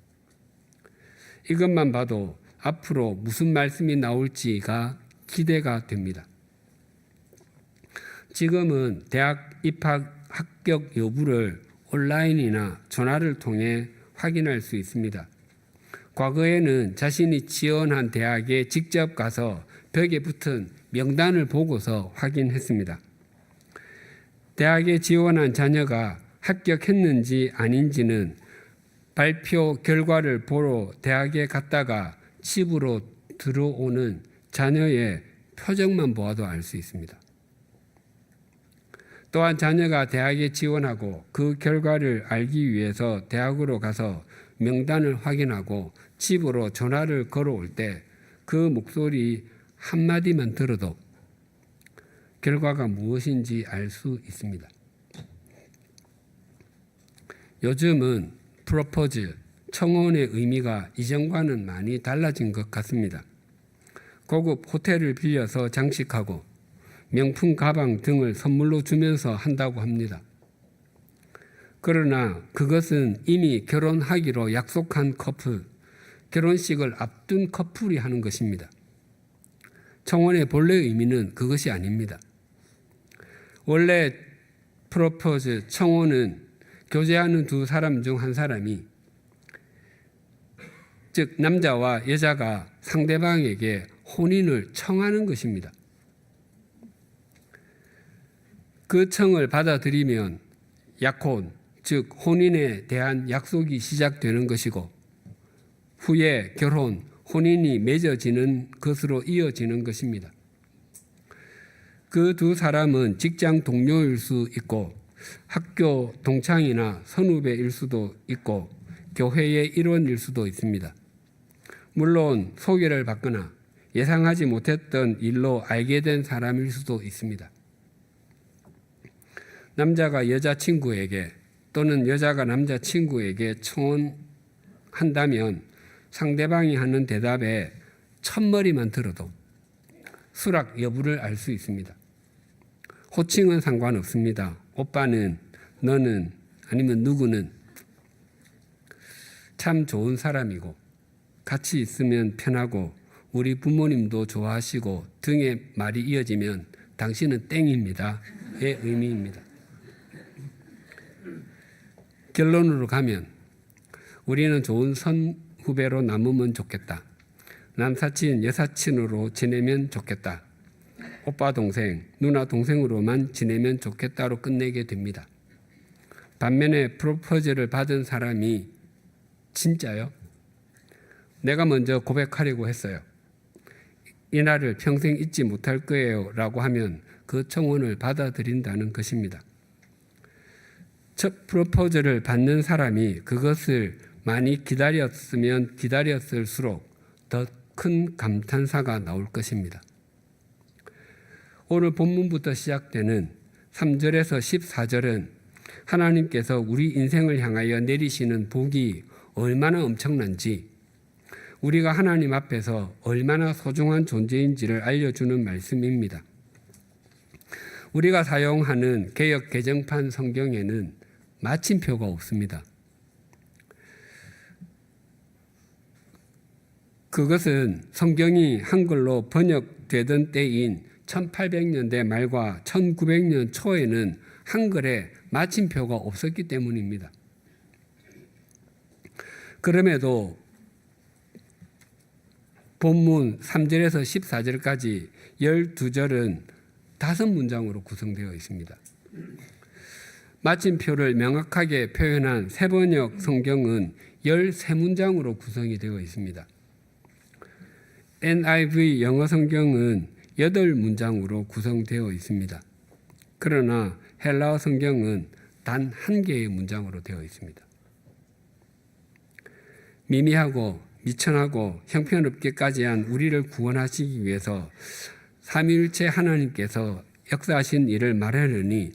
이것만 봐도 앞으로 무슨 말씀이 나올지가 기대가 됩니다. 지금은 대학 입학 합격 여부를 온라인이나 전화를 통해 확인할 수 있습니다. 과거에는 자신이 지원한 대학에 직접 가서 벽에 붙은 명단을 보고서 확인했습니다. 대학에 지원한 자녀가 합격했는지 아닌지는 발표 결과를 보러 대학에 갔다가 집으로 들어오는 자녀의 표정만 보아도 알 수 있습니다. 또한 자녀가 대학에 지원하고 그 결과를 알기 위해서 대학으로 가서 명단을 확인하고 집으로 전화를 걸어올 때 그 목소리 한마디만 들어도 결과가 무엇인지 알 수 있습니다. 요즘은 프로포즈, 청혼의 의미가 이전과는 많이 달라진 것 같습니다. 고급 호텔을 빌려서 장식하고 명품 가방 등을 선물로 주면서 한다고 합니다. 그러나 그것은 이미 결혼하기로 약속한 커플, 결혼식을 앞둔 커플이 하는 것입니다. 청혼의 본래 의미는 그것이 아닙니다. 원래 프로포즈, 청혼은 교제하는 두 사람 중 한 사람이, 즉 남자와 여자가 상대방에게 혼인을 청하는 것입니다. 그 청을 받아들이면 약혼, 즉 혼인에 대한 약속이 시작되는 것이고 후에 결혼, 혼인이 맺어지는 것으로 이어지는 것입니다. 그 두 사람은 직장 동료일 수 있고 학교 동창이나 선후배일 수도 있고 교회의 일원일 수도 있습니다. 물론 소개를 받거나 예상하지 못했던 일로 알게 된 사람일 수도 있습니다. 남자가 여자친구에게 또는 여자가 남자친구에게 청혼한다면 상대방이 하는 대답에 첫머리만 들어도 수락 여부를 알 수 있습니다. 호칭은 상관없습니다. 오빠는, 너는, 아니면 누구는 참 좋은 사람이고 같이 있으면 편하고 우리 부모님도 좋아하시고 등의 말이 이어지면 당신은 땡입니다의 의미입니다. 결론으로 가면 우리는 좋은 선후배로 남으면 좋겠다. 남사친, 여사친으로 지내면 좋겠다. 오빠 동생, 누나 동생으로만 지내면 좋겠다로 끝내게 됩니다. 반면에 프로포즈를 받은 사람이 진짜요? 내가 먼저 고백하려고 했어요. 이날을 평생 잊지 못할 거예요 라고 하면 그 청혼을 받아들인다는 것입니다. 첫 프로포즈를 받는 사람이 그것을 많이 기다렸으면 기다렸을수록 더 큰 감탄사가 나올 것입니다. 오늘 본문부터 시작되는 3절에서 14절은 하나님께서 우리 인생을 향하여 내리시는 복이 얼마나 엄청난지, 우리가 하나님 앞에서 얼마나 소중한 존재인지를 알려주는 말씀입니다. 우리가 사용하는 개역 개정판 성경에는 마침표가 없습니다. 그것은 성경이 한글로 번역되던 때인 1800년대 말과 1900년 초에는 한글에 마침표가 없었기 때문입니다. 그럼에도 본문 3절에서 14절까지 12절은 5문장으로 구성되어 있습니다. 마침표를 명확하게 표현한 세번역 성경은 13문장으로 구성이 되어 있습니다. NIV 영어 성경은 8문장으로 구성되어 있습니다. 그러나 헬라어 성경은 단 1개의 문장으로 되어 있습니다. 미미하고 미천하고 형편없게까지 한 우리를 구원하시기 위해서 삼위일체 하나님께서 역사하신 일을 말하려니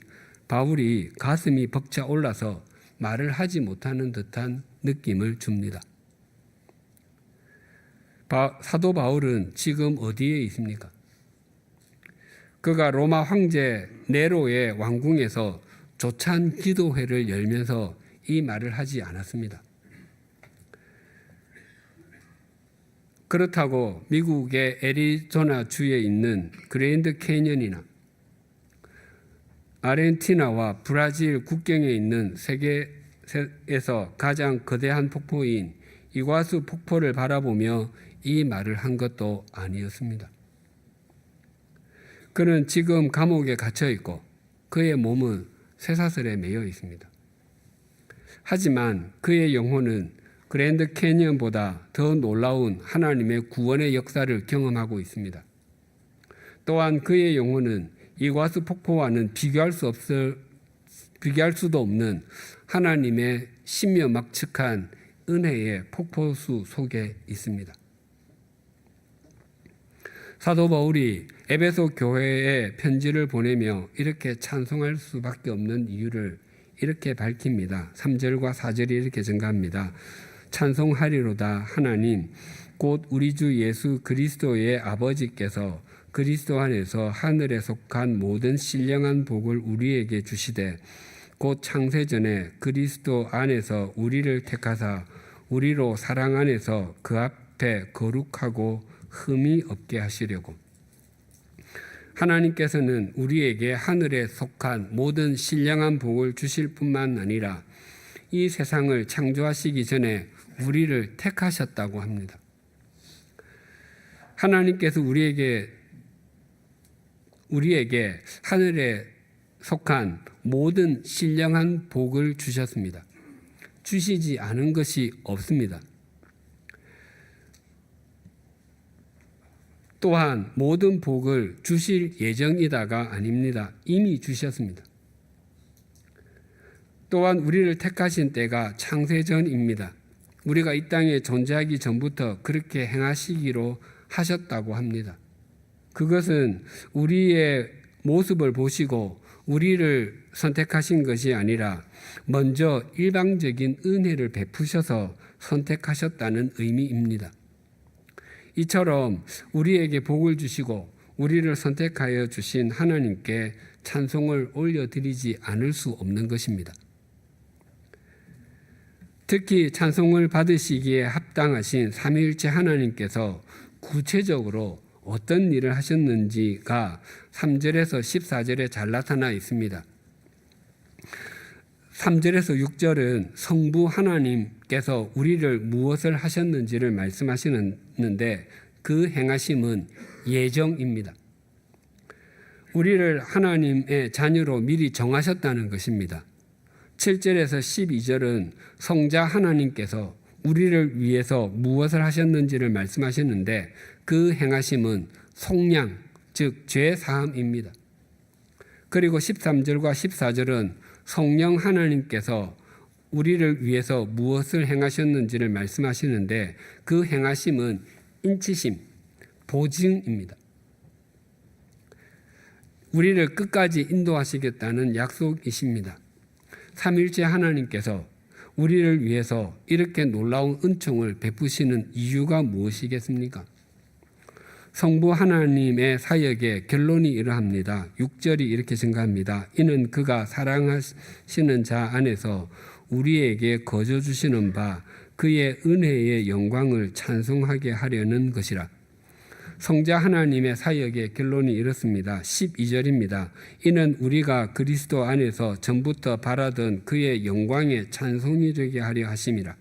바울이 가슴이 벅차 올라서 말을 하지 못하는 듯한 느낌을 줍니다. 사도 바울은 지금 어디에 있습니까? 그가 로마 황제 네로의 왕궁에서 조찬 기도회를 열면서 이 말을 하지 않았습니다. 그렇다고 미국의 애리조나 주에 있는 그랜드 캐니언이나 아르헨티나와 브라질 국경에 있는 세계에서 가장 거대한 폭포인 이과수 폭포를 바라보며 이 말을 한 것도 아니었습니다. 그는 지금 감옥에 갇혀 있고 그의 몸은 쇠사슬에 매여 있습니다. 하지만 그의 영혼은 그랜드 캐니언보다 더 놀라운 하나님의 구원의 역사를 경험하고 있습니다. 또한 그의 영혼은 이과수 폭포와는 비교할 수도 없는 하나님의 신묘막측한 은혜의 폭포수 속에 있습니다. 사도 바울이 에베소 교회에 편지를 보내며 이렇게 찬송할 수밖에 없는 이유를 이렇게 밝힙니다. 3절과 4절이 이렇게 증가합니다. 찬송하리로다 하나님 곧 우리 주 예수 그리스도의 아버지께서 그리스도 안에서 하늘에 속한 모든 신령한 복을 우리에게 주시되 곧 창세전에 그리스도 안에서 우리를 택하사 우리로 사랑 안에서 그 앞에 거룩하고 흠이 없게 하시려고 하나님께서는 우리에게 하늘에 속한 모든 신령한 복을 주실 뿐만 아니라 이 세상을 창조하시기 전에 우리를 택하셨다고 합니다. 하나님께서 우리에게 하늘에 속한 모든 신령한 복을 주셨습니다. 주시지 않은 것이 없습니다. 또한 모든 복을 주실 예정이다가 아닙니다. 이미 주셨습니다. 또한 우리를 택하신 때가 창세전입니다. 우리가 이 땅에 존재하기 전부터 그렇게 행하시기로 하셨다고 합니다. 그것은 우리의 모습을 보시고 우리를 선택하신 것이 아니라 먼저 일방적인 은혜를 베푸셔서 선택하셨다는 의미입니다. 이처럼 우리에게 복을 주시고 우리를 선택하여 주신 하나님께 찬송을 올려드리지 않을 수 없는 것입니다. 특히 찬송을 받으시기에 합당하신 삼위일체 하나님께서 구체적으로 어떤 일을 하셨는지가 3절에서 14절에 잘 나타나 있습니다. 3절에서 6절은 성부 하나님께서 우리를 무엇을 하셨는지를 말씀하시는데 그 행하심은 예정입니다. 우리를 하나님의 자녀로 미리 정하셨다는 것입니다. 7절에서 12절은 성자 하나님께서 우리를 위해서 무엇을 하셨는지를 말씀하셨는데 그 행하심은 속량, 즉 죄사함입니다. 그리고 13절과 14절은 성령 하나님께서 우리를 위해서 무엇을 행하셨는지를 말씀하시는데 그 행하심은 인치심, 보증입니다. 우리를 끝까지 인도하시겠다는 약속이십니다. 삼위일체 하나님께서 우리를 위해서 이렇게 놀라운 은총을 베푸시는 이유가 무엇이겠습니까? 성부 하나님의 사역의 결론이 이러합니다. 6절이 이렇게 증가합니다. 이는 그가 사랑하시는 자 안에서 우리에게 거저 주시는 바 그의 은혜의 영광을 찬송하게 하려는 것이라. 성자 하나님의 사역의 결론이 이렇습니다. 12절입니다. 이는 우리가 그리스도 안에서 전부터 바라던 그의 영광에 찬송이 되게 하려 하심이라.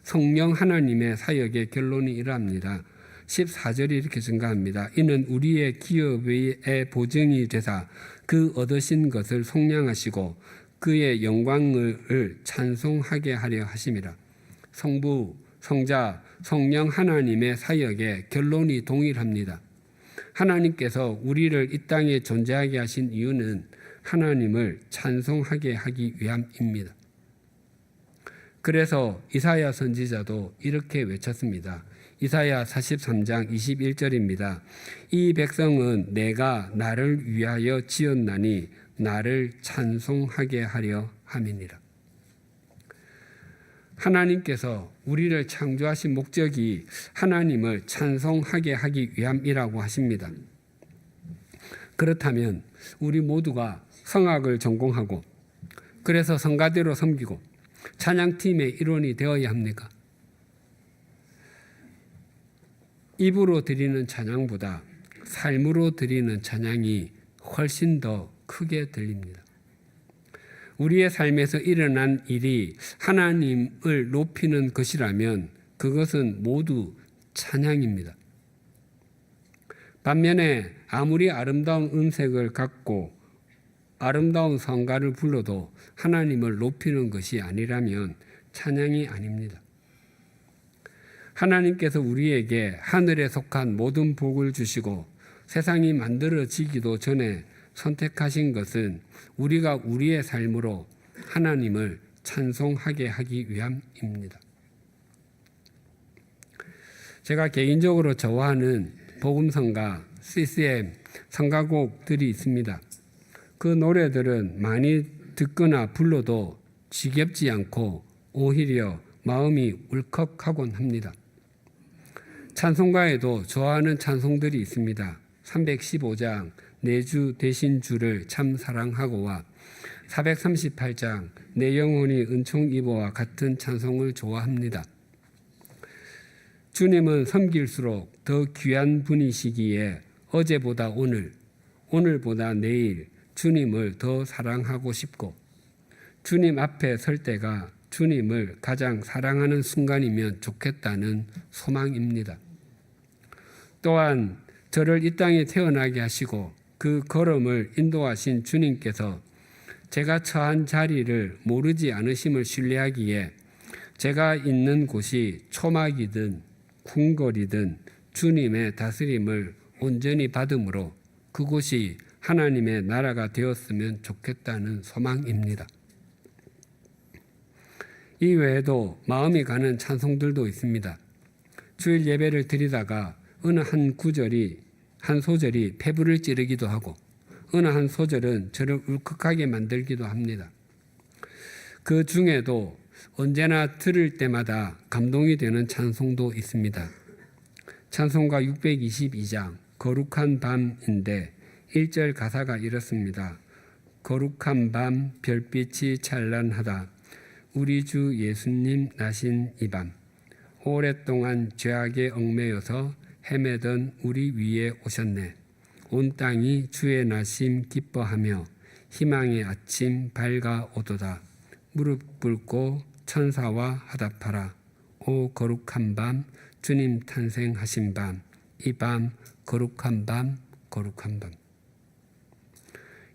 성령 하나님의 사역의 결론이 이러합니다. 14절이 이렇게 증가합니다. 이는 우리의 기업의 보증이 되사 그 얻으신 것을 속량하시고 그의 영광을 찬송하게 하려 하심이라. 성부, 성자, 성령 하나님의 사역의 결론이 동일합니다. 하나님께서 우리를 이 땅에 존재하게 하신 이유는 하나님을 찬송하게 하기 위함입니다. 그래서 이사야 선지자도 이렇게 외쳤습니다. 이사야 43장 21절입니다. 이 백성은 내가 나를 위하여 지었나니 나를 찬송하게 하려 함이니라. 하나님께서 우리를 창조하신 목적이 하나님을 찬송하게 하기 위함이라고 하십니다. 그렇다면 우리 모두가 성악을 전공하고 그래서 성가대로 섬기고 찬양팀의 일원이 되어야 합니까? 입으로 드리는 찬양보다 삶으로 드리는 찬양이 훨씬 더 크게 들립니다. 우리의 삶에서 일어난 일이 하나님을 높이는 것이라면 그것은 모두 찬양입니다. 반면에 아무리 아름다운 음색을 갖고 아름다운 성가를 불러도 하나님을 높이는 것이 아니라면 찬양이 아닙니다. 하나님께서 우리에게 하늘에 속한 모든 복을 주시고 세상이 만들어지기도 전에 선택하신 것은 우리가 우리의 삶으로 하나님을 찬송하게 하기 위함입니다. 제가 개인적으로 좋아하는 복음성가, CCM, 성가곡들이 있습니다. 그 노래들은 많이 듣거나 불러도 지겹지 않고 오히려 마음이 울컥하곤 합니다. 찬송가에도 좋아하는 찬송들이 있습니다. 315장 내 주 되신 주를 참 사랑하고와 438장 내 영혼이 은총 입어와 같은 찬송을 좋아합니다. 주님은 섬길수록 더 귀한 분이시기에 어제보다 오늘, 오늘보다 내일 주님을 더 사랑하고 싶고 주님 앞에 설 때가 주님을 가장 사랑하는 순간이면 좋겠다는 소망입니다. 또한 저를 이 땅에 태어나게 하시고 그 걸음을 인도하신 주님께서 제가 처한 자리를 모르지 않으심을 신뢰하기에 제가 있는 곳이 초막이든 궁궐이든 주님의 다스림을 온전히 받음으로 그곳이 하나님의 나라가 되었으면 좋겠다는 소망입니다. 이 외에도 마음이 가는 찬송들도 있습니다. 주일 예배를 드리다가 어느 한 소절이 폐부를 찌르기도 하고 어느 한 소절은 저를 울컥하게 만들기도 합니다. 그 중에도 언제나 들을 때마다 감동이 되는 찬송도 있습니다. 찬송가 622장 거룩한 밤인데 1절 가사가 이렇습니다. 거룩한 밤 별빛이 찬란하다. 우리 주 예수님 나신 이 밤 오랫동안 죄악에 얽매여서 헤매던 우리 위에 오셨네. 온 땅이 주의 나심 기뻐하며 희망의 아침 밝아오도다. 무릎 꿇고 천사와 화답하라. 오 거룩한 밤 주님 탄생하신 밤 이 밤 거룩한 밤 거룩한 밤.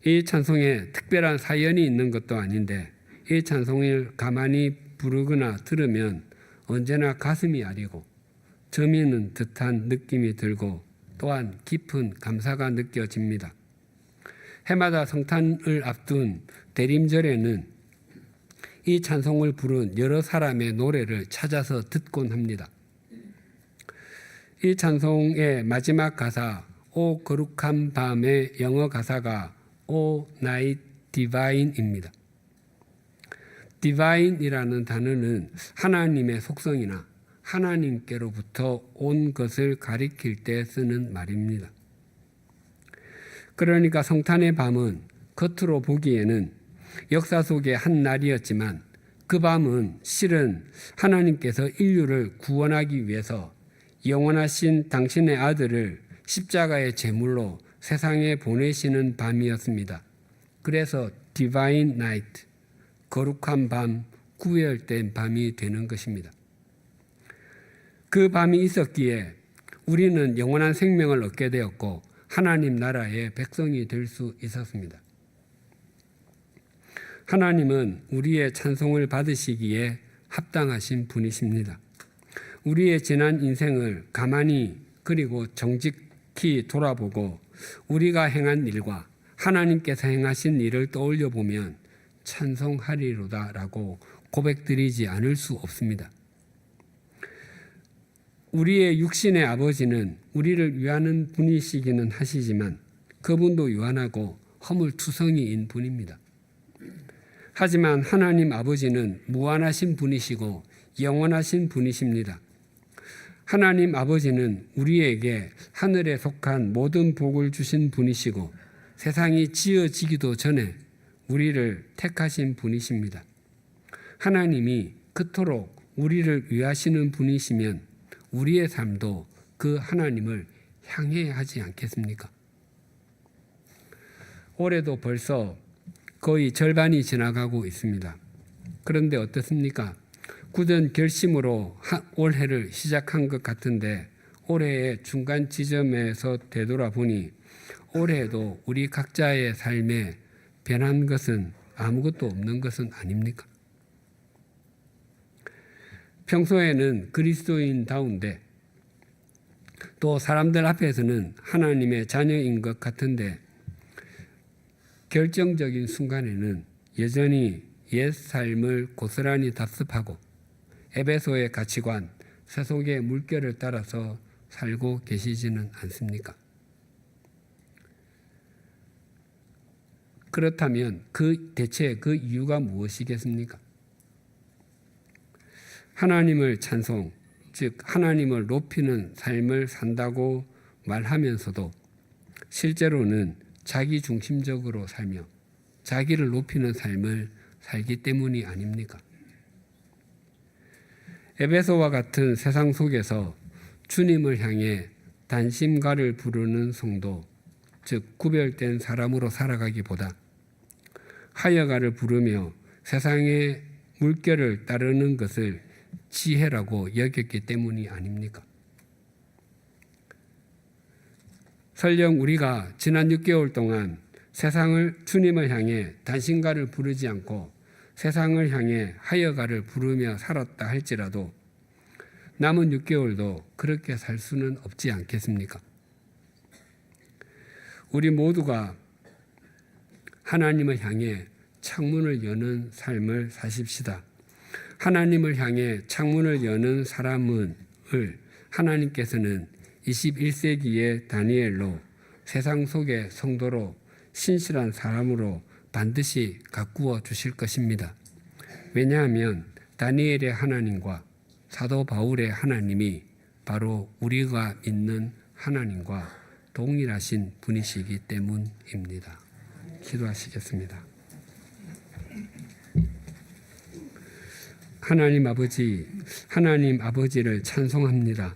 이 찬송에 특별한 사연이 있는 것도 아닌데 이 찬송을 가만히 부르거나 들으면 언제나 가슴이 아리고 저미는 듯한 느낌이 들고 또한 깊은 감사가 느껴집니다. 해마다 성탄을 앞둔 대림절에는 이 찬송을 부른 여러 사람의 노래를 찾아서 듣곤 합니다. 이 찬송의 마지막 가사 오 거룩한 밤의 영어 가사가 오 나잇 디바인입니다. 디바인이라는 단어는 하나님의 속성이나 하나님께로부터 온 것을 가리킬 때 쓰는 말입니다. 그러니까 성탄의 밤은 겉으로 보기에는 역사 속의 한 날이었지만 그 밤은 실은 하나님께서 인류를 구원하기 위해서 영원하신 당신의 아들을 십자가의 제물로 세상에 보내시는 밤이었습니다. 그래서 Divine Night, 거룩한 밤, 구별된 밤이 되는 것입니다. 그 밤이 있었기에 우리는 영원한 생명을 얻게 되었고 하나님 나라의 백성이 될 수 있었습니다. 하나님은 우리의 찬송을 받으시기에 합당하신 분이십니다. 우리의 지난 인생을 가만히 그리고 정직히 돌아보고 우리가 행한 일과 하나님께서 행하신 일을 떠올려 보면 찬송하리로다라고 고백드리지 않을 수 없습니다. 우리의 육신의 아버지는 우리를 위하는 분이시기는 하시지만 그분도 유한하고 허물투성이인 분입니다. 하지만 하나님 아버지는 무한하신 분이시고 영원하신 분이십니다. 하나님 아버지는 우리에게 하늘에 속한 모든 복을 주신 분이시고 세상이 지어지기도 전에 우리를 택하신 분이십니다. 하나님이 그토록 우리를 위하시는 분이시면 우리의 삶도 그 하나님을 향해야 하지 않겠습니까? 올해도 벌써 거의 절반이 지나가고 있습니다. 그런데 어떻습니까? 굳은 결심으로 올해를 시작한 것 같은데 올해의 중간 지점에서 되돌아보니 올해에도 우리 각자의 삶에 변한 것은 아무것도 없는 것은 아닙니까? 평소에는 그리스도인다운데 또 사람들 앞에서는 하나님의 자녀인 것 같은데 결정적인 순간에는 여전히 옛 삶을 고스란히 답습하고 에베소의 가치관, 세속의 물결을 따라서 살고 계시지는 않습니까? 그렇다면 대체 그 이유가 무엇이겠습니까? 하나님을 찬송, 즉 하나님을 높이는 삶을 산다고 말하면서도 실제로는 자기 중심적으로 살며 자기를 높이는 삶을 살기 때문이 아닙니까? 에베소와 같은 세상 속에서 주님을 향해 단심가를 부르는 성도, 즉 구별된 사람으로 살아가기보다 하여가를 부르며 세상의 물결을 따르는 것을 지혜라고 여겼기 때문이 아닙니까? 설령 우리가 지난 6개월 동안 주님을 향해 단신가를 부르지 않고 세상을 향해 하여가를 부르며 살았다 할지라도 남은 6개월도 그렇게 살 수는 없지 않겠습니까? 우리 모두가 하나님을 향해 창문을 여는 삶을 사십시다. 하나님을 향해 창문을 여는 사람을 하나님께서는 21세기의 다니엘로 세상 속의 성도로 신실한 사람으로 반드시 가꾸어 주실 것입니다. 왜냐하면 다니엘의 하나님과 사도 바울의 하나님이 바로 우리가 믿는 하나님과 동일하신 분이시기 때문입니다. 기도하시겠습니다. 하나님 아버지를 찬송합니다.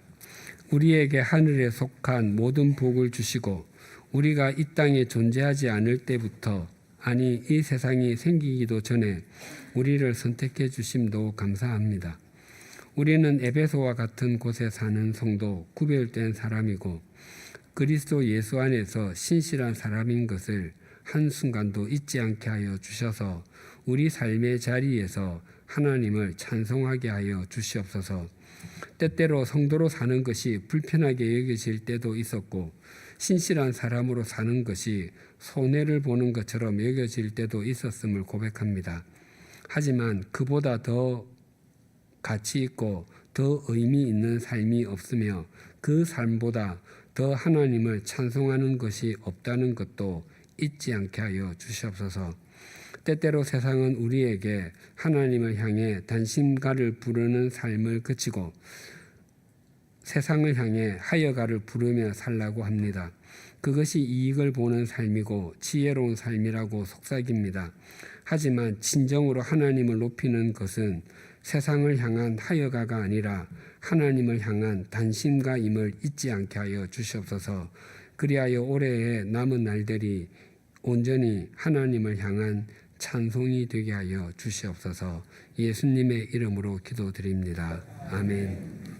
우리에게 하늘에 속한 모든 복을 주시고 우리가 이 땅에 존재하지 않을 때부터 아니 이 세상이 생기기도 전에 우리를 선택해 주심도 감사합니다. 우리는 에베소와 같은 곳에 사는 성도, 구별된 사람이고 그리스도 예수 안에서 신실한 사람인 것을 한순간도 잊지 않게 하여 주셔서 우리 삶의 자리에서 하나님을 찬송하게 하여 주시옵소서. 때때로 성도로 사는 것이 불편하게 여겨질 때도 있었고 신실한 사람으로 사는 것이 손해를 보는 것처럼 여겨질 때도 있었음을 고백합니다. 하지만 그보다 더 가치 있고 더 의미 있는 삶이 없으며 그 삶보다 더 하나님을 찬송하는 것이 없다는 것도 잊지 않게 하여 주시옵소서. 때때로 세상은 우리에게 하나님을 향해 단심가를 부르는 삶을 그치고 세상을 향해 하여가를 부르며 살라고 합니다. 그것이 이익을 보는 삶이고 지혜로운 삶이라고 속삭입니다. 하지만 진정으로 하나님을 높이는 것은 세상을 향한 하여가가 아니라 하나님을 향한 단심과임을 잊지 않게 하여 주시옵소서. 그리하여 올해의 남은 날들이 온전히 하나님을 향한 찬송이 되게 하여 주시옵소서. 예수님의 이름으로 기도드립니다. 아멘.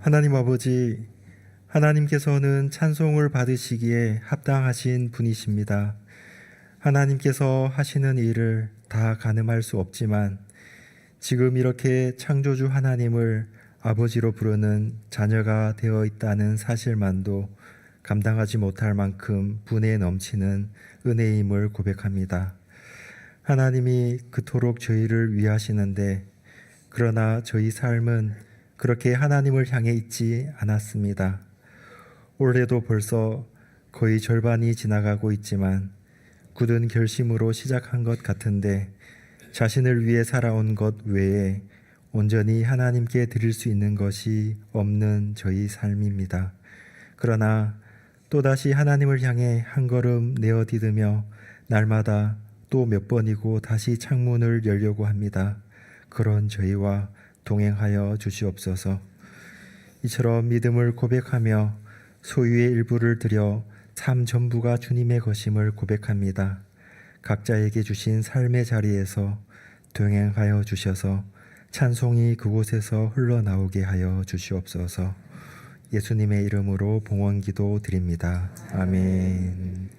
하나님 아버지, 하나님께서는 찬송을 받으시기에 합당하신 분이십니다. 하나님께서 하시는 일을 다 가늠할 수 없지만 지금 이렇게 창조주 하나님을 아버지로 부르는 자녀가 되어 있다는 사실만도 감당하지 못할 만큼 분에 넘치는 은혜임을 고백합니다. 하나님이 그토록 저희를 위하시는데 그러나 저희 삶은 그렇게 하나님을 향해 있지 않았습니다. 올해도 벌써 거의 절반이 지나가고 있지만 굳은 결심으로 시작한 것 같은데 자신을 위해 살아온 것 외에 온전히 하나님께 드릴 수 있는 것이 없는 저희 삶입니다. 그러나 또다시 하나님을 향해 한 걸음 내어 디디며 날마다 또 몇 번이고 다시 창문을 열려고 합니다. 그런 저희와 동행하여 주시옵소서. 이처럼 믿음을 고백하며 소유의 일부를 드려 삶 전부가 주님의 것임을 고백합니다. 각자에게 주신 삶의 자리에서 동행하여 주셔서 찬송이 그곳에서 흘러나오게 하여 주시옵소서. 예수님의 이름으로 봉헌기도 드립니다. 아멘.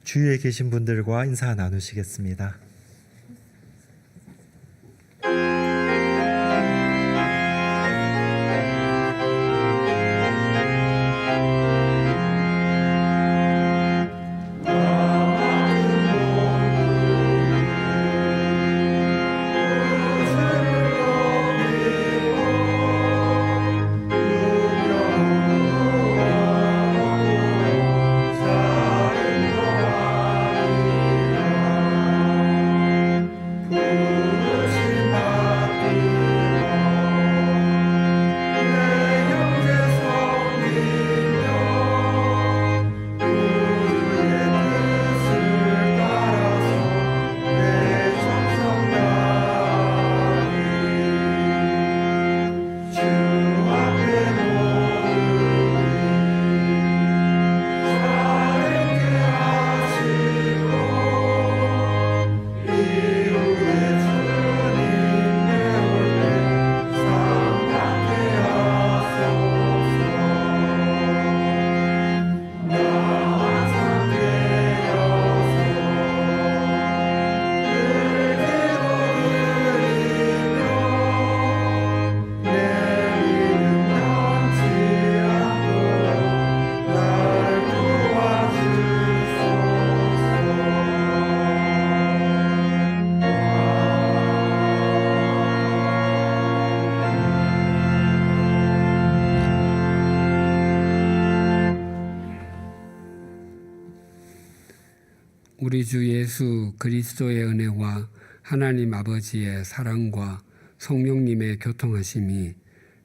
주위에 계신 분들과 인사 나누시겠습니다. 우리 주 예수 그리스도의 은혜와 하나님 아버지의 사랑과 성령님의 교통하심이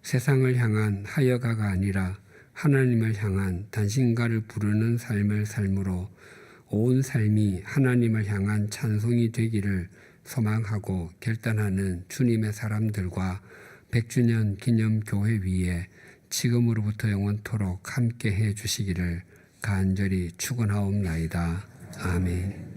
세상을 향한 하여가가 아니라 하나님을 향한 단신가를 부르는 삶을 삶으로 온 삶이 하나님을 향한 찬송이 되기를 소망하고 결단하는 주님의 사람들과 100주년 기념교회 위에 지금으로부터 영원토록 함께해 주시기를 간절히 축원하옵나이다. 아멘.